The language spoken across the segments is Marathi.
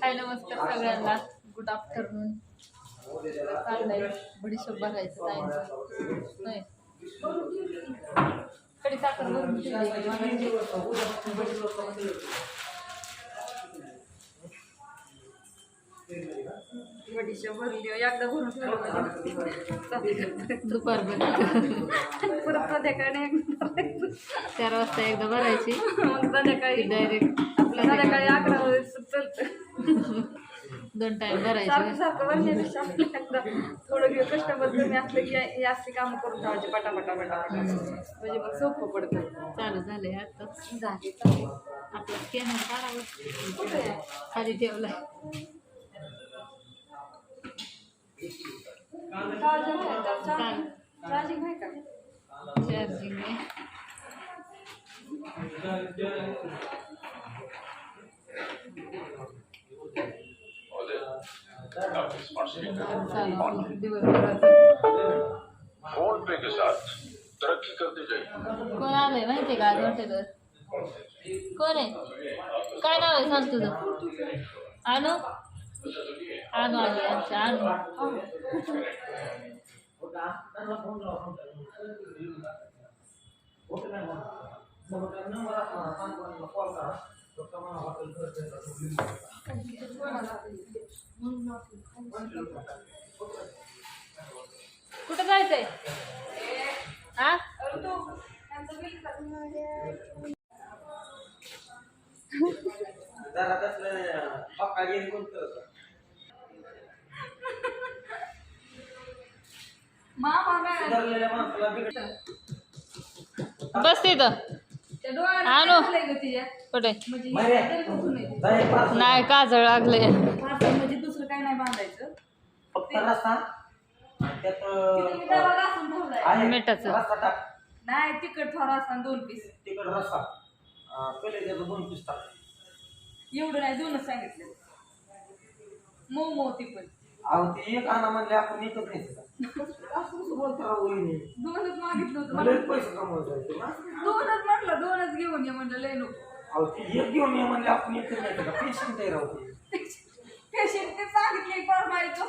हाय नमस्कार सगळ्यांना. Good afternoon. चाललंय बडीशोप बघायचं टाइमचं नाही कडी साखर भरून बडीशोप भरली एकदा भरून ठेवलं दुपारपर्यंत परत संध्याकाळी 4 वाजता एकदा भरायची मग संध्याकाळी डायरेक्ट आपल्या संध्याकाळी 11 वाजता चालतं 2 टाइम भरायचं सारखं भरण्यापेक्षा आपल्या थोडं कस्टमर कमी असलं की हे असली कामं करून ठेवायचे पटापटा म्हणजे मग सोपं पडतं. चालू झालंय आता झाले आपला स्कॅनर काढावं खाली ठेवलाय चार्जिंग आहे का चार्जिंग आहे फोन पे के साथ तरक्की करते जाइए. कोण आलंय माहितीये का आज हॉटेलवर कोण आहे काय नाव आहे सांग तुझं आणू आणू आली आमच्या आणू कुठं जायचंय हा बस तिथं आणू कुठे नाही काजळ लागले म्हणजे दुसरं काय नाही बांधायचं मिठाचं नाही तिखट थोडा असताना 2 पीस तिकड रस्सा पहिले त्याचं 2 पीस टाक एवढं नाही 2च सांगितले मऊ ती पण अहो ते एक आणा म्हणले आपण एकच नाही असं बोलतो राव वहिनी 2च मागितलं होतं लय पैसे कमवायचे 2च म्हटलं 2च घेऊन ये म्हणलं लय नको अहो ते एक घेऊन ये म्हणले आपण एकच नाही का पेशंट आहे राव पेशंट ते सांगितले परमायचं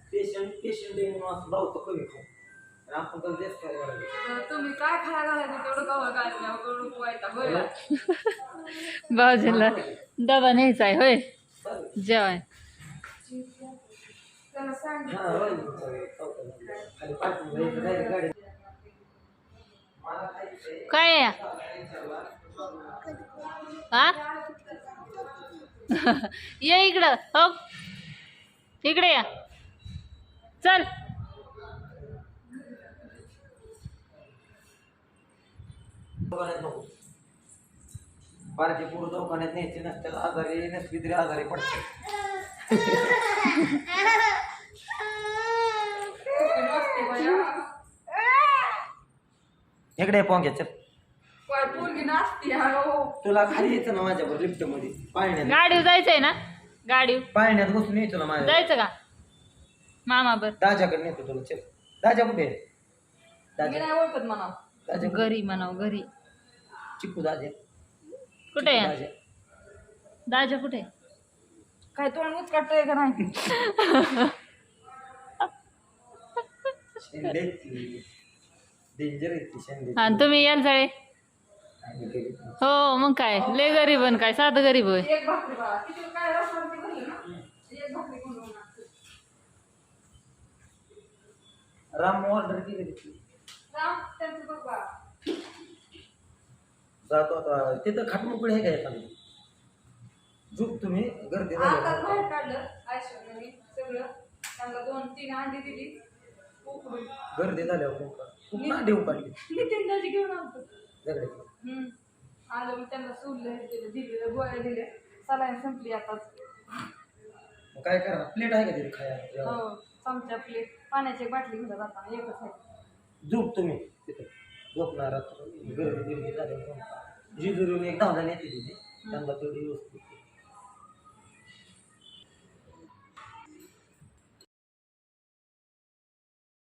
पेशंट आहे म्हणून असं लावतो कमी खाऊ आपण तर देश काय करायचं तुम्ही काय खायला घालायचं तेवढं कवा घालल्या करून पोहायचा होय भाऊजीला डबा न्यायचा आहे होय जेवाय त्याला सांग काय आहे हा ये इकडं हो इकडे या चल बाराची पूर्ण दवाखान्यात न्यायची नसतात आजारी नसली तरी आजारी पडते इकडे पोंग्या चल तुला खाली यायचं ना माझ्यावर लिफ्ट मध्ये पाळण्यात गाडीवर जायचंय ना गाडीवर पाळण्यात बसून यायचं ना माझ्या जायचं का मामा बर दाजाकडे नेतो तुला चल दाजा कुठे आहे? नाही ओळखत म्हणा दाजा घरी म्हणाव घरी चिकू दाजा कुठे आहे दाजा कुठे काय तोंड उचकाटतोय का नाही शेंडे डेंजर आहे ती शेंडे हा तुम्ही याल सगळे हो मग काय लय गरीब आणि काय साधं गरीब होय एक भाकरी बाळा किती काय रस्ता भरली ना एक भाकरी कोण राम ऑर्डर केली होती राम त्यांचं बघा जातो आता तिथं खाटमुकडी आहे का एखादी झोप तुम्ही गर्दी आता बाहेर काढलं ऐश्वर्याने सगळं त्यांना 2-3 अंडी दिली उकडून गर्दी झाल्यावर खूप ना देऊ काढली नितीन दाजी घेऊन आलतो दगडे आलं मी त्यांना सोडलं दिलं गोळ्या दिल्या सलाईन संपली आताच काय करा प्लेट आहे का तिथे खायला हो चमचा प्लेट पाण्याची एक बाटली घेऊन जाताना एकच आहे झोप तुम्ही तिथे झोपणार गर्दी झाल्यावर जिजुरीने एक धावला नेते तिथे त्यांना तेवढी व्यवस्थित